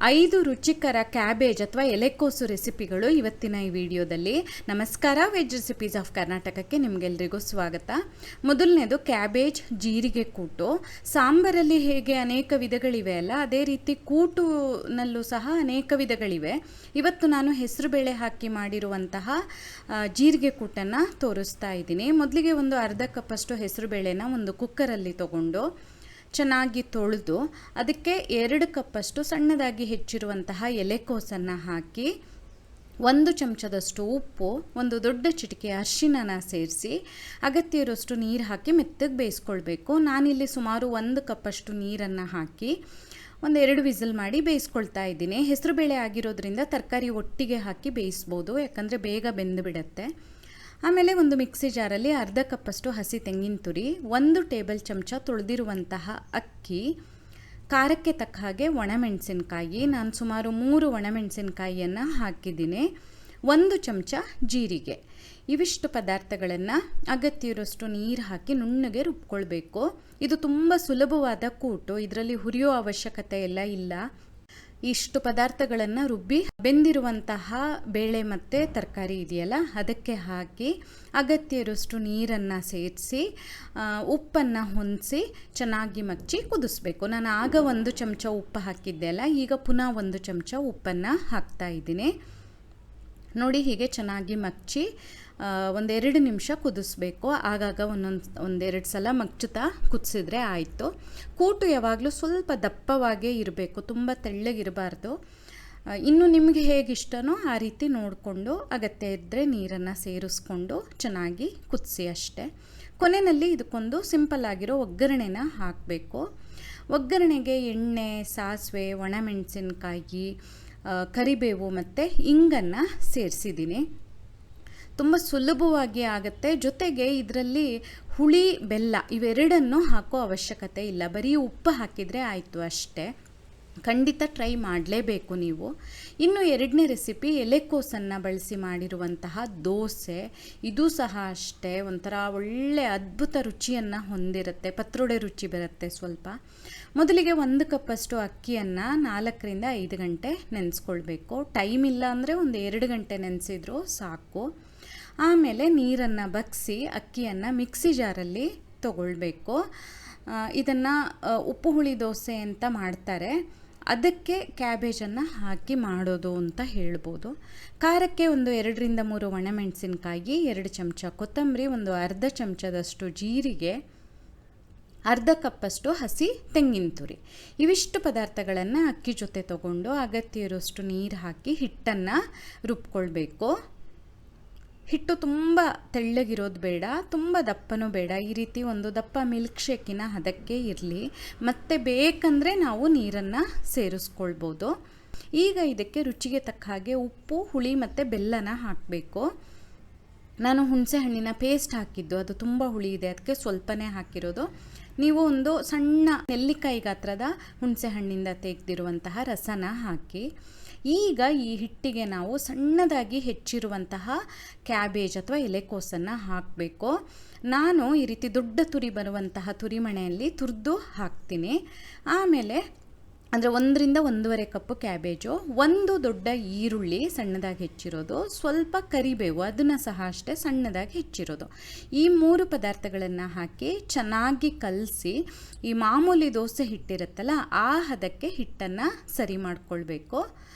5 ರುಚಿಕರ ಕ್ಯಾಬೇಜ್ ಅಥವಾ ಎಲೆಕೋಸು ರೆಸಿಪಿಗಳು ಇವತ್ತಿನ ಈ ವಿಡಿಯೋದಲ್ಲಿ. ನಮಸ್ಕಾರ, ವೆಜ್ ರೆಸಿಪೀಸ್ ಆಫ್ ಕರ್ನಾಟಕಕ್ಕೆ ನಿಮಗೆಲ್ಲರಿಗೂ ಸ್ವಾಗತ. ಮೊದಲನೇದು ಕ್ಯಾಬೇಜ್ ಜೀರಿಗೆ ಕೂಟು. ಸಾಂಬಾರಲ್ಲಿ ಹೇಗೆ ಅನೇಕ ವಿಧಗಳಿವೆ ಅಲ್ಲ, ಅದೇ ರೀತಿ ಕೂಟುನಲ್ಲೂ ಸಹ ಅನೇಕ ವಿಧಗಳಿವೆ. ಇವತ್ತು ನಾನು ಹೆಸರುಬೇಳೆ ಹಾಕಿ ಮಾಡಿರುವಂತಹ ಜೀರಿಗೆ ಕೂಟನ್ನು ತೋರಿಸ್ತಾ ಇದ್ದೀನಿ. ಮೊದಲಿಗೆ ಒಂದು ಅರ್ಧ ಕಪ್ಪಷ್ಟು ಹೆಸರುಬೇಳೆನ ಒಂದು ಕುಕ್ಕರಲ್ಲಿ ತಗೊಂಡು ಚೆನ್ನಾಗಿ ತೊಳೆದು ಅದಕ್ಕೆ 2 ಕಪ್ಪಷ್ಟು ಸಣ್ಣದಾಗಿ ಹೆಚ್ಚಿರುವಂತಹ ಎಲೆಕೋಸನ್ನು ಹಾಕಿ 1 ಚಮಚದಷ್ಟು ಉಪ್ಪು, ಒಂದು ದೊಡ್ಡ ಚಿಟಿಕೆ ಅರಿಶಿನ ಸೇರಿಸಿ ಅಗತ್ಯ ಇರೋಷ್ಟು ನೀರು ಹಾಕಿ ಮೆತ್ತಗೆ ಬೇಯಿಸ್ಕೊಳ್ಬೇಕು. ನಾನಿಲ್ಲಿ ಸುಮಾರು 1 ಕಪ್ಪಷ್ಟು ನೀರನ್ನು ಹಾಕಿ 2 ವಿಸಿಲ್ ಮಾಡಿ ಬೇಯಿಸ್ಕೊಳ್ತಾ ಇದ್ದೀನಿ. ಹೆಸರುಬೇಳೆ ಆಗಿರೋದ್ರಿಂದ ತರಕಾರಿ ಒಟ್ಟಿಗೆ ಹಾಕಿ ಬೇಯಿಸ್ಬೋದು, ಯಾಕಂದರೆ ಬೇಗ ಬೆಂದು ಬಿಡುತ್ತೆ. ಆಮೇಲೆ ಒಂದು ಮಿಕ್ಸಿ ಜಾರಲ್ಲಿ ಅರ್ಧ ಕಪ್ಪಷ್ಟು ಹಸಿ ತೆಂಗಿನ ತುರಿ, 1 ಟೇಬಲ್ ಚಮಚ ತೊಳೆದಿರುವಂತಹ ಅಕ್ಕಿ, ಖಾರಕ್ಕೆ ತಕ್ಕ ಹಾಗೆ ಒಣಮೆಣಸಿನಕಾಯಿ, ನಾನು ಸುಮಾರು 3 ಒಣಮೆಣಸಿನಕಾಯಿಯನ್ನು ಹಾಕಿದ್ದೀನಿ, 1 ಚಮಚ ಜೀರಿಗೆ. ಇವಿಷ್ಟು ಪದಾರ್ಥಗಳನ್ನು ಅಗತ್ಯ ಇರೋಷ್ಟು ನೀರು ಹಾಕಿ ನುಣ್ಣಗೆ ರುಬ್ಕೊಳ್ಬೇಕು. ಇದು ತುಂಬ ಸುಲಭವಾದ ಕೂಟು, ಇದರಲ್ಲಿ ಹುರಿಯೋ ಅವಶ್ಯಕತೆ ಎಲ್ಲ ಇಲ್ಲ. ಇಷ್ಟು ಪದಾರ್ಥಗಳನ್ನು ರುಬ್ಬಿ ಬೆಂದಿರುವಂತಹ ಬೇಳೆ ಮತ್ತು ತರಕಾರಿ ಇದೆಯಲ್ಲ ಅದಕ್ಕೆ ಹಾಕಿ ಅಗತ್ಯ ಇರೋಷ್ಟು ನೀರನ್ನು ಸೇರಿಸಿ ಉಪ್ಪನ್ನು ಹೊಂದಿಸಿ ಚೆನ್ನಾಗಿ ಮಚ್ಚಿ ಕುದಿಸ್ಬೇಕು. ನಾನು ಆಗ 1 ಚಮಚ ಉಪ್ಪು ಹಾಕಿದ್ದೆ ಅಲ್ಲ, ಈಗ ಪುನಃ 1 ಚಮಚ ಉಪ್ಪನ್ನು ಹಾಕ್ತಾ ಇದ್ದೀನಿ. ನೋಡಿ, ಹೀಗೆ ಚೆನ್ನಾಗಿ ಮಚ್ಚಿ 1-2 ನಿಮಿಷ ಕುದಿಸ್ಬೇಕು. ಆಗಾಗ ಒಂದೆರಡು ಸಲ ಮಚ್ಚುತ್ತಾ ಕುದಿಸಿದ್ರೆ ಆಯಿತು. ಕೂಟು ಯಾವಾಗಲೂ ಸ್ವಲ್ಪ ದಪ್ಪವಾಗೇ ಇರಬೇಕು, ತುಂಬ ತೆಳ್ಳಗಿರಬಾರ್ದು. ಇನ್ನು ನಿಮಗೆ ಹೇಗಿಷ್ಟನೋ ಆ ರೀತಿ ನೋಡಿಕೊಂಡು ಅಗತ್ಯ ಇದ್ದರೆ ನೀರನ್ನು ಸೇರಿಸ್ಕೊಂಡು ಚೆನ್ನಾಗಿ ಕುದಿಸಿ ಅಷ್ಟೇ. ಕೊನೆಯಲ್ಲಿ ಇದಕ್ಕೊಂದು ಸಿಂಪಲ್ ಆಗಿರೋ ಒಗ್ಗರಣೆನ ಹಾಕಬೇಕು. ಒಗ್ಗರಣೆಗೆ ಎಣ್ಣೆ, ಸಾಸಿವೆ, ಒಣಮೆಣಸಿನಕಾಯಿ, ಕರಿಬೇವು ಮತ್ತು ಇಂಗನ್ನು ಸೇರಿಸಿದ್ದೀನಿ. ತುಂಬ ಸುಲಭವಾಗಿ ಆಗುತ್ತೆ. ಜೊತೆಗೆ ಇದರಲ್ಲಿ ಹುಳಿ, ಬೆಲ್ಲ ಇವೆರಡನ್ನೂ ಹಾಕೋ ಅವಶ್ಯಕತೆ ಇಲ್ಲ, ಬರೀ ಉಪ್ಪು ಹಾಕಿದರೆ ಆಯಿತು ಅಷ್ಟೇ. ಖಂಡಿತ ಟ್ರೈ ಮಾಡಲೇಬೇಕು ನೀವು. ಇನ್ನು 2ನೇ ರೆಸಿಪಿ ಎಲೆಕೋಸನ್ನು ಬಳಸಿ ಮಾಡಿರುವಂತಹ ದೋಸೆ. ಇದು ಸಹ ಅಷ್ಟೇ ಒಂಥರ ಒಳ್ಳೆ ಅದ್ಭುತ ರುಚಿಯನ್ನು ಹೊಂದಿರುತ್ತೆ, ಪತ್ರೊಡೆ ರುಚಿ ಬರುತ್ತೆ ಸ್ವಲ್ಪ. ಮೊದಲಿಗೆ 1 ಕಪ್ಪಷ್ಟು ಅಕ್ಕಿಯನ್ನು 4ರಿಂದ 5 ಗಂಟೆ ನೆನೆಸ್ಕೊಳ್ಬೇಕು. ಟೈಮ್ ಇಲ್ಲ ಅಂದರೆ 2 ಗಂಟೆ ನೆನೆಸಿದ್ರೂ ಸಾಕು. ಆಮೇಲೆ ನೀರನ್ನು ಬಗ್ಸಿ ಅಕ್ಕಿಯನ್ನು ಮಿಕ್ಸಿ ಜಾರಲ್ಲಿ ತಗೊಳ್ಬೇಕು. ಇದನ್ನು ಉಪ್ಪು ಹುಳಿ ದೋಸೆ ಅಂತ ಮಾಡ್ತಾರೆ, ಅದಕ್ಕೆ ಕ್ಯಾಬೇಜನ್ನು ಹಾಕಿ ಮಾಡೋದು ಅಂತ ಹೇಳ್ಬೋದು. ಖಾರಕ್ಕೆ 2ರಿಂದ 3 ಒಣಮೆಣಸಿನಕಾಯಿ, 2 ಚಮಚ ಕೊತ್ತಂಬರಿ, ಅರ್ಧ ಚಮಚದಷ್ಟು ಜೀರಿಗೆ, ಅರ್ಧ ಕಪ್ಪಷ್ಟು ಹಸಿ ತೆಂಗಿನ ತುರಿ. ಇವಿಷ್ಟು ಪದಾರ್ಥಗಳನ್ನು ಅಕ್ಕಿ ಜೊತೆ ತಗೊಂಡು ಅಗತ್ಯ ಇರೋಷ್ಟು ನೀರು ಹಾಕಿ ಹಿಟ್ಟನ್ನು ರುಬ್ಕೊಳ್ಬೇಕು. ಹಿಟ್ಟು ತುಂಬ ತೆಳ್ಳಗಿರೋದು ಬೇಡ, ತುಂಬ ದಪ್ಪನೂ ಬೇಡ. ಈ ರೀತಿ ಒಂದು ದಪ್ಪ ಮಿಲ್ಕ್ ಶೇಕಿನ ಹದಕ್ಕೆ ಇರಲಿ. ಮತ್ತು ಬೇಕಂದರೆ ನಾವು ನೀರನ್ನು ಸೇರಿಸ್ಕೊಳ್ಬೋದು. ಈಗ ಇದಕ್ಕೆ ರುಚಿಗೆ ತಕ್ಕ ಹಾಗೆ ಉಪ್ಪು, ಹುಳಿ ಮತ್ತು ಬೆಲ್ಲನ ಹಾಕಬೇಕು. ನಾನು ಹುಣಸೆ ಹಣ್ಣಿನ ಪೇಸ್ಟ್ ಹಾಕಿದ್ದು, ಅದು ತುಂಬ ಹುಳಿ ಇದೆ, ಅದಕ್ಕೆ ಸ್ವಲ್ಪನೇ ಹಾಕಿರೋದು. ನೀವು ಒಂದು ಸಣ್ಣ ನೆಲ್ಲಿಕಾಯಿ ಗಾತ್ರದ ಹುಣಸೆ ಹಣ್ಣಿಂದ ತೆಗೆದಿರುವಂತಹ ರಸನ ಹಾಕಿ ಈಗ ಈ ಹಿಟ್ಟಿಗೆ ನಾವು ಸಣ್ಣದಾಗಿ ಹೆಚ್ಚಿರುವಂತಹ ಕ್ಯಾಬೇಜ್ ಅಥವಾ ಎಲೆಕೋಸನ್ನು ಹಾಕಬೇಕು. ನಾನು ಈ ರೀತಿ ದೊಡ್ಡ ತುರಿ ಬರುವಂತಹ ತುರಿಮಣೆಯಲ್ಲಿ ತುರಿದು ಹಾಕ್ತೀನಿ. ಆಮೇಲೆ ಅಂದರೆ 1ರಿಂದ 1.5 ಕಪ್ಪು ಕ್ಯಾಬೇಜು, 1 ದೊಡ್ಡ ಈರುಳ್ಳಿ ಸಣ್ಣದಾಗಿ ಹೆಚ್ಚಿರೋದು, ಸ್ವಲ್ಪ ಕರಿಬೇವು ಅದನ್ನು ಸಹ ಅಷ್ಟೇ ಸಣ್ಣದಾಗಿ ಹೆಚ್ಚಿರೋದು. ಈ 3 ಪದಾರ್ಥಗಳನ್ನು ಹಾಕಿ ಚೆನ್ನಾಗಿ ಕಲಸಿ ಈ ಮಾಮೂಲಿ ದೋಸೆ ಹಿಟ್ಟಿರುತ್ತಲ್ಲ ಆ ಹದಕ್ಕೆ ಹಿಟ್ಟನ್ನು ಸರಿ ಮಾಡಿಕೊಳ್ಬೇಕು.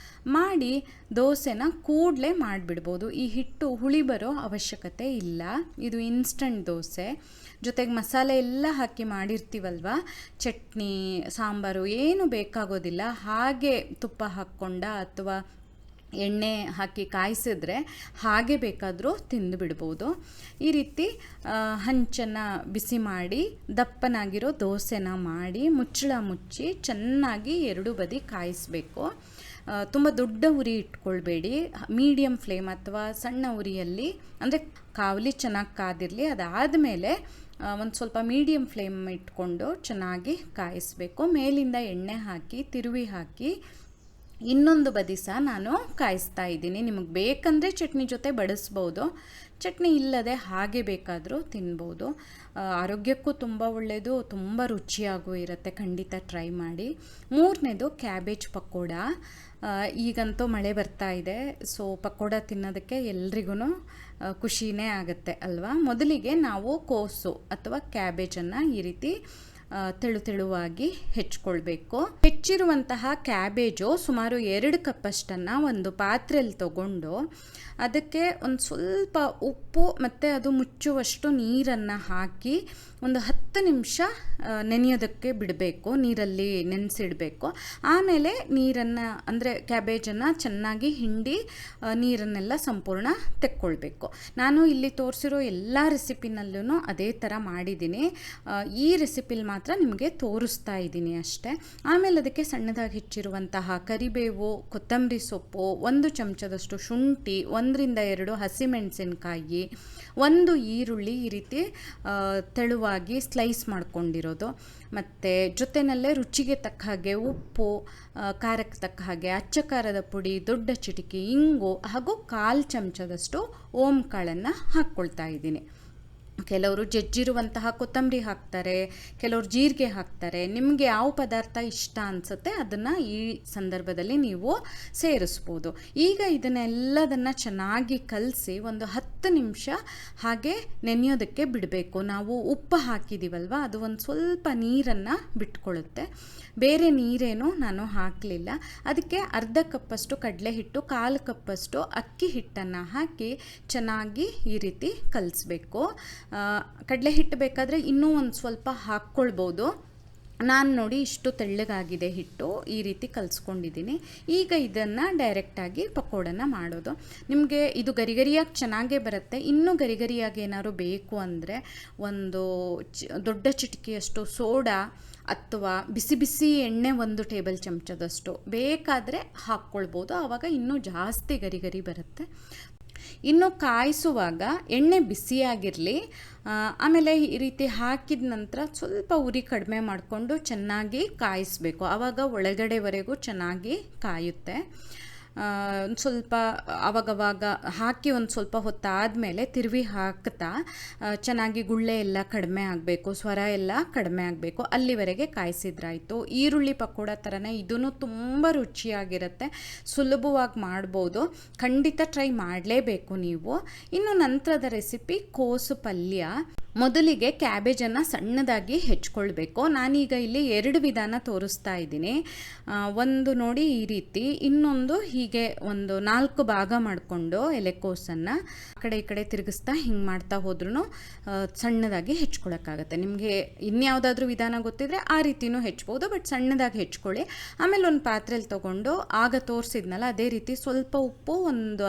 ಮಾಡಿ ದೋಸೆನ ಕೂಡಲೇ ಮಾಡಿಬಿಡ್ಬೋದು. ಈ ಹಿಟ್ಟು ಹುಳಿ ಬರೋ ಅವಶ್ಯಕತೆ ಇಲ್ಲ, ಇದು ಇನ್ಸ್ಟಂಟ್ ದೋಸೆ. ಜೊತೆಗೆ ಮಸಾಲೆ ಎಲ್ಲ ಹಾಕಿ ಮಾಡಿರ್ತೀವಲ್ವ, ಚಟ್ನಿ, ಸಾಂಬಾರು ಏನು ಬೇಕಾಗೋದಿಲ್ಲ. ಹಾಗೆ ತುಪ್ಪ ಹಾಕ್ಕೊಂಡ ಅಥವಾ ಎಣ್ಣೆ ಹಾಕಿ ಕಾಯಿಸಿದ್ರೆ ಹಾಗೆ ಬೇಕಾದರೂ ತಿಂದು ಬಿಡ್ಬೋದು. ಈ ರೀತಿ ಹಂಚನ್ನು ಬಿಸಿ ಮಾಡಿ ದಪ್ಪನಾಗಿರೋ ದೋಸೆನ ಮಾಡಿ ಮುಚ್ಚಳ ಮುಚ್ಚಿ ಚೆನ್ನಾಗಿ 2 ಬದಿ ಕಾಯಿಸಬೇಕು. ತುಂಬ ದೊಡ್ಡ ಉರಿ ಇಟ್ಕೊಳ್ಬೇಡಿ, ಮೀಡಿಯಮ್ ಫ್ಲೇಮ್ ಅಥವಾ ಸಣ್ಣ ಉರಿಯಲ್ಲಿ, ಅಂದರೆ ಕಾವಲಿ ಚೆನ್ನಾಗಿ ಕಾದಿರಲಿ. ಅದಾದಮೇಲೆ ಒಂದು ಸ್ವಲ್ಪ ಮೀಡಿಯಮ್ ಫ್ಲೇಮ್ ಇಟ್ಕೊಂಡು ಚೆನ್ನಾಗಿ ಕಾಯಿಸಬೇಕು. ಮೇಲಿಂದ ಎಣ್ಣೆ ಹಾಕಿ ತಿರುವಿ ಹಾಕಿ ಇನ್ನೊಂದು ಬದಿ ಸಹ ನಾನು ಕಾಯಿಸ್ತಾ ಇದ್ದೀನಿ. ನಿಮಗೆ ಬೇಕಂದರೆ ಚಟ್ನಿ ಜೊತೆ ಬಡಿಸ್ಬೋದು, ಚಟ್ನಿ ಇಲ್ಲದೆ ಹಾಗೆ ಬೇಕಾದರೂ ತಿನ್ಬೋದು. ಆರೋಗ್ಯಕ್ಕೂ ತುಂಬ ಒಳ್ಳೆಯದು, ತುಂಬ ರುಚಿಯಾಗೂ ಇರುತ್ತೆ. ಖಂಡಿತ ಟ್ರೈ ಮಾಡಿ. ಮೂರನೇದು ಕ್ಯಾಬೇಜ್ ಪಕೋಡ. ಈಗಂತೂ ಮಳೆ ಬರ್ತಾ ಇದೆ, ಸೊ ಪಕೋಡ ತಿನ್ನೋದಕ್ಕೆ ಎಲ್ರಿಗೂ ಖುಷಿನೇ ಆಗುತ್ತೆ ಅಲ್ವಾ. ಮೊದಲಿಗೆ ನಾವು ಕೋಸು ಅಥವಾ ಕ್ಯಾಬೇಜನ್ನು ಈ ರೀತಿ ತೆಳುವಾಗಿ ಹೆಚ್ಚಿಕೊಳ್ಬೇಕು. ಹೆಚ್ಚಿರುವಂತಹ ಕ್ಯಾಬೇಜು ಸುಮಾರು 2 ಕಪ್ಪಷ್ಟನ್ನು ಒಂದು ಪಾತ್ರೆಯಲ್ಲಿ ತಗೊಂಡು ಅದಕ್ಕೆ ಒಂದು ಸ್ವಲ್ಪ ಉಪ್ಪು ಮತ್ತು ಅದು ಮುಚ್ಚುವಷ್ಟು ನೀರನ್ನು ಹಾಕಿ ಒಂದು 10 ನಿಮಿಷ ನೆನೆಯೋದಕ್ಕೆ ಬಿಡಬೇಕು. ನೀರಲ್ಲಿ ನೆನೆಸಿಡಬೇಕು. ಆಮೇಲೆ ನೀರನ್ನು ಅಂದರೆ ಕ್ಯಾಬೇಜನ್ನು ಚೆನ್ನಾಗಿ ಹಿಂಡಿ ನೀರನ್ನೆಲ್ಲ ಸಂಪೂರ್ಣ ತೆಕ್ಕೊಳ್ಬೇಕು. ನಾನು ಇಲ್ಲಿ ತೋರಿಸಿರೋ ಎಲ್ಲ ರೆಸಿಪಿನಲ್ಲೂ ಅದೇ ಥರ ಮಾಡಿದ್ದೀನಿ. ಈ ರೆಸಿಪಿಲಿ ಮಾತ್ರ ನಿಮಗೆ ತೋರಿಸ್ತಾ ಇದ್ದೀನಿ ಅಷ್ಟೇ. ಆಮೇಲೆ ಅದಕ್ಕೆ ಸಣ್ಣದಾಗಿ ಹೆಚ್ಚಿರುವಂತಹ ಕರಿಬೇವು, ಕೊತ್ತಂಬರಿ ಸೊಪ್ಪು, 1 ಚಮಚದಷ್ಟು ಶುಂಠಿ, 1-2 ಹಸಿಮೆಣಸಿನಕಾಯಿ, 1 ಈರುಳ್ಳಿ ಈ ರೀತಿ ತೆಳುವಾಗಿ ಸ್ಲೈಸ್ ಮಾಡ್ಕೊಂಡಿರೋದು, ಮತ್ತು ಜೊತೆಯಲ್ಲೇ ರುಚಿಗೆ ತಕ್ಕ ಹಾಗೆ ಉಪ್ಪು, ಖಾರಕ್ಕೆ ತಕ್ಕ ಹಾಗೆ ಅಚ್ಚ ಖಾರದ ಪುಡಿ, ದೊಡ್ಡ ಚಿಟಿಕೆ ಇಂಗು ಹಾಗೂ 1/4 ಚಮಚದಷ್ಟು ಓಂ ಕಾಳನ್ನು ಹಾಕ್ಕೊಳ್ತಾ ಇದ್ದೀನಿ. ಕೆಲವರು ಜಜ್ಜಿರುವಂತಹ ಕೊತ್ತಂಬರಿ ಹಾಕ್ತಾರೆ, ಕೆಲವರು ಜೀರಿಗೆ ಹಾಕ್ತಾರೆ. ನಿಮಗೆ ಯಾವ ಪದಾರ್ಥ ಇಷ್ಟ ಅನಿಸುತ್ತೆ ಅದನ್ನು ಈ ಸಂದರ್ಭದಲ್ಲಿ ನೀವು ಸೇರಿಸ್ಬೋದು. ಈಗ ಇದನ್ನೆಲ್ಲದನ್ನು ಚೆನ್ನಾಗಿ ಕಲಸಿ ಒಂದು 10 ನಿಮಿಷ ಹಾಗೆ ನೆನೆಯೋದಕ್ಕೆ ಬಿಡಬೇಕು. ನಾವು ಉಪ್ಪು ಹಾಕಿದ್ದೀವಲ್ವ, ಅದು ಒಂದು ಸ್ವಲ್ಪ ನೀರನ್ನು ಬಿಟ್ಕೊಳ್ಳುತ್ತೆ. ಬೇರೆ ನೀರೇನು ನಾನು ಹಾಕಲಿಲ್ಲ. ಅದಕ್ಕೆ ಅರ್ಧ ಕಪ್ಪಷ್ಟು ಕಡಲೆ ಹಿಟ್ಟು, 1/4 ಕಪ್ಪಷ್ಟು ಅಕ್ಕಿ ಹಿಟ್ಟನ್ನು ಹಾಕಿ ಚೆನ್ನಾಗಿ ಈ ರೀತಿ ಕಲಿಸ್ಬೇಕು. ಕಡಲೆ ಹಿಟ್ಟು ಬೇಕಾದರೆ ಇನ್ನೂ ಒಂದು ಸ್ವಲ್ಪ ಹಾಕ್ಕೊಳ್ಬೋದು. ನಾನು ನೋಡಿ ಇಷ್ಟು ತೆಳ್ಳಗಾಗಿದೆ ಹಿಟ್ಟು, ಈ ರೀತಿ ಕಲಿಸ್ಕೊಂಡಿದ್ದೀನಿ. ಈಗ ಇದನ್ನು ಡೈರೆಕ್ಟಾಗಿ ಪಕೋಡನ ಮಾಡೋದು. ನಿಮಗೆ ಇದು ಗರಿಗರಿಯಾಗಿ ಚೆನ್ನಾಗೇ ಬರುತ್ತೆ. ಇನ್ನೂ ಗರಿಗರಿಯಾಗಿ ಏನಾದ್ರು ಬೇಕು ಅಂದರೆ ಒಂದು ದೊಡ್ಡ ಚಿಟಿಕೆಯಷ್ಟು ಸೋಡಾ ಅಥವಾ ಬಿಸಿ ಬಿಸಿ ಎಣ್ಣೆ 1 ಟೇಬಲ್ ಚಮಚದಷ್ಟು ಬೇಕಾದರೆ ಹಾಕ್ಕೊಳ್ಬೋದು. ಆವಾಗ ಇನ್ನೂ ಜಾಸ್ತಿ ಗರಿ ಬರುತ್ತೆ. ಇನ್ನು ಕಾಯಿಸುವಾಗ ಎಣ್ಣೆ ಬಿಸಿಯಾಗಿರಲಿ. ಆಮೇಲೆ ಈ ರೀತಿ ಹಾಕಿದ ನಂತರ ಸ್ವಲ್ಪ ಉರಿ ಕಡಿಮೆ ಮಾಡಿಕೊಂಡು ಚೆನ್ನಾಗಿ ಕಾಯಿಸಬೇಕು. ಆವಾಗ ಒಳಗಡೆವರೆಗೂ ಚೆನ್ನಾಗಿ ಕಾಯುತ್ತೆ. ಸ್ವಲ್ಪ ಆವಾಗವಾಗ ಹಾಕಿ ಒಂದು ಸ್ವಲ್ಪ ಹೊತ್ತಾದಮೇಲೆ ತಿರುವಿ ಹಾಕ್ತಾ ಚೆನ್ನಾಗಿ ಗುಳ್ಳೆ ಎಲ್ಲ ಕಡಿಮೆ ಆಗಬೇಕು, ಸ್ವರ ಎಲ್ಲ ಕಡಿಮೆ ಆಗಬೇಕು, ಅಲ್ಲಿವರೆಗೆ ಕಾಯಿಸಿದ್ರಾಯಿತು. ಈರುಳ್ಳಿ ಪಕೋಡ ಥರನೇ ಇದೂ ತುಂಬ ರುಚಿಯಾಗಿರುತ್ತೆ, ಸುಲಭವಾಗಿ ಮಾಡ್ಬೋದು. ಖಂಡಿತ ಟ್ರೈ ಮಾಡಲೇಬೇಕು ನೀವು. ಇನ್ನು ನಂತರದ ರೆಸಿಪಿ ಕೋಸು ಪಲ್ಯ. ಮೊದಲಿಗೆ ಕ್ಯಾಬೇಜನ್ನು ಸಣ್ಣದಾಗಿ ಹೆಚ್ಕೊಳ್ಬೇಕು. ನಾನೀಗ ಇಲ್ಲಿ 2 ವಿಧಾನ ತೋರಿಸ್ತಾ ಇದ್ದೀನಿ. ಒಂದು ನೋಡಿ ಈ ರೀತಿ, ಇನ್ನೊಂದು ಹೀಗೆ ಒಂದು 4 ಭಾಗ ಮಾಡಿಕೊಂಡು ಎಲೆಕೋಸನ್ನು ಆ ಕಡೆ ಈ ಕಡೆ ತಿರುಗಿಸ್ತಾ ಹಿಂಗೆ ಮಾಡ್ತಾ ಹೋದ್ರೂ ಸಣ್ಣದಾಗಿ ಹೆಚ್ಕೊಳಕ್ಕಾಗತ್ತೆ. ನಿಮಗೆ ಇನ್ಯಾವುದಾದ್ರೂ ವಿಧಾನ ಗೊತ್ತಿದ್ರೆ ಆ ರೀತಿಯೂ ಹೆಚ್ಬೋದು, ಬಟ್ ಸಣ್ಣದಾಗಿ ಹೆಚ್ಕೊಳ್ಳಿ. ಆಮೇಲೆ ಒಂದು ಪಾತ್ರೆಯಲ್ಲಿ ತೊಗೊಂಡು ಆಗ ತೋರಿಸಿದ್ನಲ್ಲ ಅದೇ ರೀತಿ ಸ್ವಲ್ಪ ಉಪ್ಪು,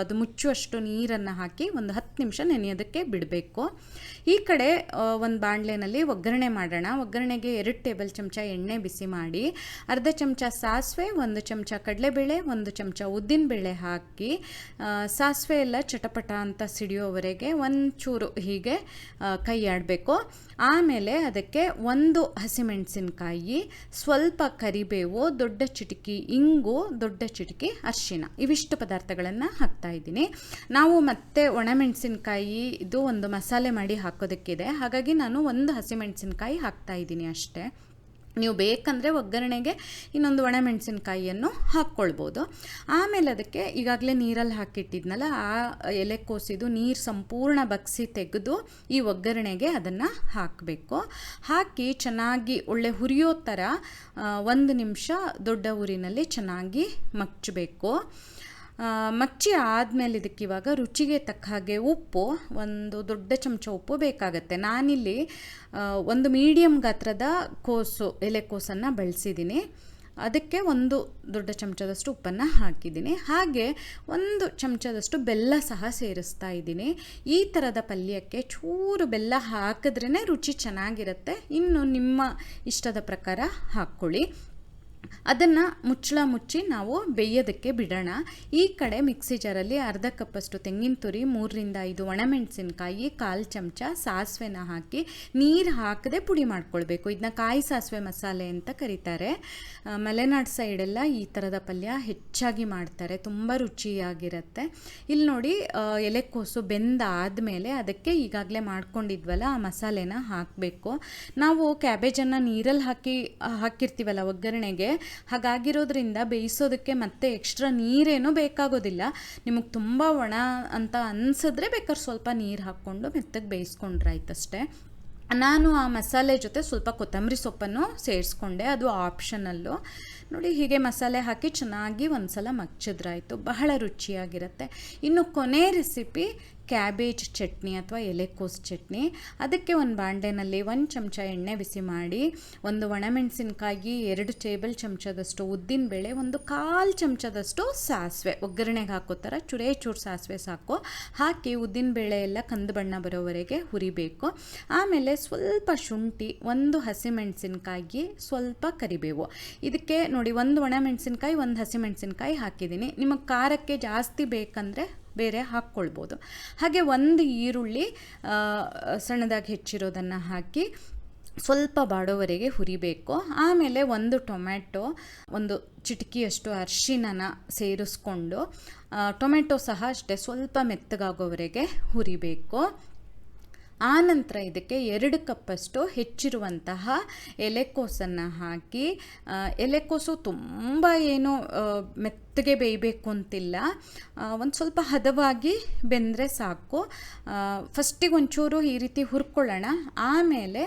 ಅದು ಮುಚ್ಚುವಷ್ಟು ನೀರನ್ನು ಹಾಕಿ ಒಂದು 10 ನಿಮಿಷ ನೆನೆಯೋದಕ್ಕೆ ಬಿಡಬೇಕು. ಈ ಕಡೆ ಒಂದು ಬಾಣಲೆನಲ್ಲಿ ಒಗ್ಗರಣೆ ಮಾಡೋಣ. ಒಗ್ಗರಣೆಗೆ 2 ಟೇಬಲ್ ಚಮಚ ಎಣ್ಣೆ ಬಿಸಿ ಮಾಡಿ, ಅರ್ಧ ಚಮಚ ಸಾಸಿವೆ, 1 ಚಮಚ ಕಡಲೆಬೇಳೆ, 1 ಚಮಚ ಉದ್ದಿನಬೇಳೆ ಹಾಕಿ ಸಾಸಿವೆ ಎಲ್ಲ ಚಟಪಟ ಅಂತ ಸಿಡಿಯೋವರೆಗೆ ಒಂಚೂರು ಹೀಗೆ ಕೈ ಆಡಬೇಕು. ಆಮೇಲೆ ಅದಕ್ಕೆ 1 ಹಸಿಮೆಣಸಿನಕಾಯಿ, ಸ್ವಲ್ಪ ಕರಿಬೇವು, ದೊಡ್ಡ ಚಿಟಿಕೆ ಇಂಗು, ದೊಡ್ಡ ಚಿಟಿಕೆ ಅರಿಶಿನ, ಇವಿಷ್ಟು ಪದಾರ್ಥಗಳನ್ನು ಹಾಕ್ತಾ ಇದ್ದೀನಿ. ನಾವು ಮತ್ತೆ ಒಣಮೆಣಸಿನಕಾಯಿ ಇದು ಒಂದು ಮಸಾಲೆ ಮಾಡಿ ಹಾಕೋದಕ್ಕಿದೆ, ಹಾಗಾಗಿ ನಾನು 1 ಹಸಿಮೆಣಸಿನಕಾಯಿ ಹಾಕ್ತಾ ಇದ್ದೀನಿ ಅಷ್ಟೇ. ನೀವು ಬೇಕಂದರೆ ಒಗ್ಗರಣೆಗೆ ಇನ್ನೊಂದು ಒಣಮೆಣಸಿನಕಾಯಿಯನ್ನು ಹಾಕ್ಕೊಳ್ಬೋದು. ಆಮೇಲೆ ಅದಕ್ಕೆ ಈಗಾಗಲೇ ನೀರಲ್ಲಿ ಹಾಕಿಟ್ಟಿದ್ನಲ್ಲ ಆ ಎಲೆಕೋಸಿದು ನೀರು ಸಂಪೂರ್ಣ ಬಗ್ಸಿ ತೆಗೆದು ಈ ಒಗ್ಗರಣೆಗೆ ಅದನ್ನು ಹಾಕಬೇಕು. ಹಾಕಿ ಚೆನ್ನಾಗಿ ಒಳ್ಳೆ ಹುರಿಯೋ ಥರ 1 ನಿಮಿಷ ದೊಡ್ಡ ಊರಿನಲ್ಲಿ ಚೆನ್ನಾಗಿ ಮಚ್ಚಬೇಕು. ಮಚ್ಚಿ ಆದಮೇಲೆ ಇದಕ್ಕೆ ಇವಾಗ ರುಚಿಗೆ ತಕ್ಕ ಹಾಗೆ ಉಪ್ಪು, 1 ದೊಡ್ಡ ಚಮಚ ಉಪ್ಪು ಬೇಕಾಗತ್ತೆ. ನಾನಿಲ್ಲಿ 1 ಮೀಡಿಯಮ್ ಗಾತ್ರದ ಎಲೆಕೋಸನ್ನು ಬಳಸಿದ್ದೀನಿ. ಅದಕ್ಕೆ 1 ದೊಡ್ಡ ಚಮಚದಷ್ಟು ಉಪ್ಪನ್ನು ಹಾಕಿದ್ದೀನಿ. ಹಾಗೆ 1 ಚಮಚದಷ್ಟು ಬೆಲ್ಲ ಸಹ ಸೇರಿಸ್ತಾ ಇದ್ದೀನಿ. ಈ ಥರದ ಪಲ್ಯಕ್ಕೆ ಚೂರು ಬೆಲ್ಲ ಹಾಕಿದ್ರೇ ರುಚಿ ಚೆನ್ನಾಗಿರುತ್ತೆ. ಇನ್ನು ನಿಮ್ಮ ಇಷ್ಟದ ಪ್ರಕಾರ ಹಾಕ್ಕೊಳ್ಳಿ. ಅದನ್ನು ಮುಚ್ಚಿ ನಾವು ಬೇಯೋದಕ್ಕೆ ಬಿಡೋಣ. ಈ ಕಡೆ ಮಿಕ್ಸಿ ಜಾರಲ್ಲಿ ಅರ್ಧ ಕಪ್ಪಷ್ಟು ತೆಂಗಿನ ತುರಿ, 3-5 ಒಣಮೆಣಸಿನ್ಕಾಯಿ, 1/4 ಚಮಚ ಸಾಸಿವೆನ ಹಾಕಿ ನೀರು ಹಾಕದೆ ಪುಡಿ ಮಾಡ್ಕೊಳ್ಬೇಕು. ಇದನ್ನ ಕಾಯಿ ಸಾಸಿವೆ ಮಸಾಲೆ ಅಂತ ಕರೀತಾರೆ. ಮಲೆನಾಡು ಸೈಡೆಲ್ಲ ಈ ಥರದ ಪಲ್ಯ ಹೆಚ್ಚಾಗಿ ಮಾಡ್ತಾರೆ, ತುಂಬ ರುಚಿಯಾಗಿರುತ್ತೆ. ಇಲ್ಲಿ ನೋಡಿ, ಎಲೆಕೋಸು ಬೆಂದಾದಮೇಲೆ ಅದಕ್ಕೆ ಈಗಾಗಲೇ ಮಾಡ್ಕೊಂಡಿದ್ವಲ್ಲ ಆ ಮಸಾಲೆನ ಹಾಕಬೇಕು. ನಾವು ಕ್ಯಾಬೇಜನ್ನು ನೀರಲ್ಲಿ ಹಾಕಿರ್ತೀವಲ್ಲ ಒಗ್ಗರಣೆಗೆ, ಹಾಗಾಗಿರೋದ್ರಿಂದ ಬೇಯಿಸೋದಕ್ಕೆ ಮತ್ತೆ ಎಕ್ಸ್ಟ್ರಾ ನೀರೇನೂ ಬೇಕಾಗೋದಿಲ್ಲ. ನಿಮಗೆ ತುಂಬ ಒಣ ಅಂತ ಅನಿಸಿದ್ರೆ ಬೇಕಾದ್ರೆ ಸ್ವಲ್ಪ ನೀರು ಹಾಕ್ಕೊಂಡು ಮೆತ್ತಗೆ ಬೇಯಿಸ್ಕೊಂಡ್ರಾಯ್ತಷ್ಟೇ. ನಾನು ಆ ಮಸಾಲೆ ಜೊತೆ ಸ್ವಲ್ಪ ಕೊತ್ತಂಬರಿ ಸೊಪ್ಪನ್ನು ಸೇರಿಸ್ಕೊಂಡೆ, ಅದು ಆಪ್ಷನಲ್ಲು. ನೋಡಿ, ಹೀಗೆ ಮಸಾಲೆ ಹಾಕಿ ಚೆನ್ನಾಗಿ ಒಂದು ಸಲ ಮಗ್ಚಿದ್ರಾಯ್ತು, ಬಹಳ ರುಚಿಯಾಗಿರುತ್ತೆ. ಇನ್ನು ಕೊನೆ ರೆಸಿಪಿ ಕ್ಯಾಬೇಜ್ ಚಟ್ನಿ ಅಥವಾ ಎಲೆಕೋಸು ಚಟ್ನಿ. ಅದಕ್ಕೆ ಒಂದು ಬಾಂಡೆನಲ್ಲಿ 1 ಚಮಚ ಎಣ್ಣೆ ಬಿಸಿ ಮಾಡಿ, 1 ಒಣಮೆಣಸಿನ್ಕಾಯಿ, 2 ಟೇಬಲ್ ಚಮಚದಷ್ಟು ಉದ್ದಿನಬೇಳೆ, 1/4 ಚಮಚದಷ್ಟು ಸಾಸಿವೆ, ಒಗ್ಗರಣೆಗೆ ಹಾಕೋ ಥರ ಚೂರು ಸಾಸಿವೆ ಸಾಕು, ಹಾಕಿ ಉದ್ದಿನಬೇಳೆ ಎಲ್ಲ ಕಂದು ಬಣ್ಣ ಬರೋವರೆಗೆ ಹುರಿಬೇಕು. ಆಮೇಲೆ ಸ್ವಲ್ಪ ಶುಂಠಿ, 1 ಹಸಿಮೆಣಸಿನ್ಕಾಯಿ, ಸ್ವಲ್ಪ ಕರಿಬೇವು. ಇದಕ್ಕೆ ನೋಡಿ, 1 ಒಣಮೆಣಸಿನ್ಕಾಯಿ, 1 ಹಸಿಮೆಣಸಿನ್ಕಾಯಿ ಹಾಕಿದ್ದೀನಿ. ನಿಮಗೆ ಖಾರಕ್ಕೆ ಜಾಸ್ತಿ ಬೇಕಂದರೆ ಬೇರೆ ಹಾಕ್ಕೊಳ್ಬೋದು. ಹಾಗೆ 1 ಈರುಳ್ಳಿ ಸಣ್ಣದಾಗಿ ಹೆಚ್ಚಿರೋದನ್ನು ಹಾಕಿ ಸ್ವಲ್ಪ ಬಾಡೋವರೆಗೆ ಹುರಿಬೇಕು. ಆಮೇಲೆ 1 ಟೊಮ್ಯಾಟೊ, 1 ಚಿಟಿಕೆಯಷ್ಟು ಅರಿಶಿನ ಸೇರಿಸ್ಕೊಂಡು, ಟೊಮೆಟೊ ಸಹ ಅಷ್ಟೇ ಸ್ವಲ್ಪ ಮೆತ್ತಗಾಗೋವರೆಗೆ ಹುರಿಬೇಕು. ಆನಂತರ ಇದಕ್ಕೆ 2 ಕಪ್ಪಷ್ಟು ಹೆಚ್ಚಿರುವಂತಹ ಎಲೆಕೋಸನ್ನು ಹಾಕಿ, ಎಲೆಕೋಸು ತುಂಬ ಏನು ಮೆತ್ತಗೆ ಬೇಯಬೇಕು ಅಂತಿಲ್ಲ, ಒಂದು ಸ್ವಲ್ಪ ಹದವಾಗಿ ಬೆಂದರೆ ಸಾಕು. ಫಸ್ಟಿಗೆ ಒಂಚೂರು ಈ ರೀತಿ ಹುರ್ಕೊಳ್ಳೋಣ, ಆಮೇಲೆ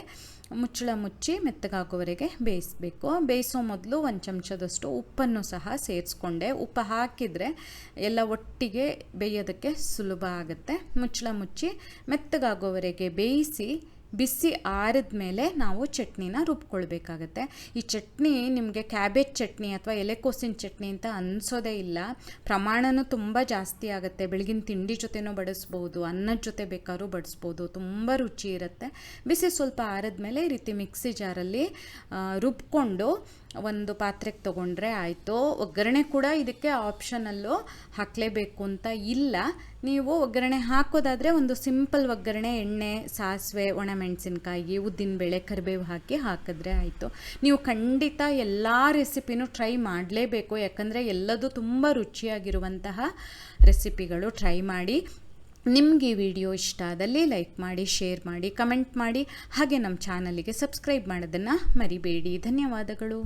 ಮುಚ್ಚಿ ಮೆತ್ತಗಾಗೋವರೆಗೆ ಬೇಯಿಸಬೇಕು. ಬೇಯಿಸೋ ಮೊದಲು 1 ಚಮಚದಷ್ಟು ಉಪ್ಪನ್ನು ಸಹ ಸೇರಿಸ್ಕೊಂಡೆ. ಉಪ್ಪು ಹಾಕಿದರೆ ಎಲ್ಲ ಒಟ್ಟಿಗೆ ಬೇಯೋದಕ್ಕೆ ಸುಲಭ ಆಗುತ್ತೆ. ಮುಚ್ಚಿ ಮೆತ್ತಗಾಗೋವರೆಗೆ ಬೇಯಿಸಿ ಬಿಸಿ ಆರಿದ ಮೇಲೆ ನಾವು ಚಟ್ನಿನ ರುಬ್ಕೊಳ್ಬೇಕಾಗತ್ತೆ. ಈ ಚಟ್ನಿ ನಿಮಗೆ ಕ್ಯಾಬೇಜ್ ಚಟ್ನಿ ಅಥವಾ ಎಲೆಕೋಸಿನ ಚಟ್ನಿ ಅಂತ ಅನಿಸೋದೇ ಇಲ್ಲ. ಪ್ರಮಾಣನೂ ತುಂಬ ಜಾಸ್ತಿ ಆಗುತ್ತೆ. ಬೆಳಗಿನ ತಿಂಡಿ ಜೊತೆನೂ ಬಡಿಸ್ಬೋದು, ಅನ್ನದ ಜೊತೆ ಬೇಕಾದ್ರೂ ಬಡಿಸ್ಬೋದು, ತುಂಬ ರುಚಿ ಇರುತ್ತೆ. ಬಿಸಿ ಸ್ವಲ್ಪ ಆರಿದ ಮೇಲೆ ಈ ರೀತಿ ಮಿಕ್ಸಿ ಜಾರಲ್ಲಿ ರುಬ್ಕೊಂಡು ಒಂದು ಪಾತ್ರೆಗೆ ತೊಗೊಂಡ್ರೆ ಆಯಿತು. ಒಗ್ಗರಣೆ ಕೂಡ ಇದಕ್ಕೆ ಆಪ್ಷನಲ್ಲು, ಹಾಕಲೇಬೇಕು ಅಂತ ಇಲ್ಲ. ನೀವು ಒಗ್ಗರಣೆ ಹಾಕೋದಾದರೆ ಒಂದು ಸಿಂಪಲ್ ಒಗ್ಗರಣೆ, ಎಣ್ಣೆ, ಸಾಸಿವೆ, ಒಣಮೆಣಸಿನ್ಕಾಯಿ, ಉದ್ದಿನಬೇಳೆ, ಕರಿಬೇವು ಹಾಕಿದ್ರೆ ಆಯಿತು. ನೀವು ಖಂಡಿತ ಎಲ್ಲ ರೆಸಿಪಿನೂ ಟ್ರೈ ಮಾಡಲೇಬೇಕು, ಯಾಕಂದರೆ ಎಲ್ಲದೂ ತುಂಬ ರುಚಿಯಾಗಿರುವಂತಹ ರೆಸಿಪಿಗಳು. ಟ್ರೈ ಮಾಡಿ. ನಿಮಗೆ ಈ ವಿಡಿಯೋ ಇಷ್ಟ ಆದಲ್ಲಿ ಲೈಕ್ ಮಾಡಿ, ಶೇರ್ ಮಾಡಿ, ಕಮೆಂಟ್ ಮಾಡಿ, ಹಾಗೆ ನಮ್ಮ ಚಾನಲಿಗೆ ಸಬ್ಸ್ಕ್ರೈಬ್ ಮಾಡೋದನ್ನು ಮರಿಬೇಡಿ. ಧನ್ಯವಾದಗಳು.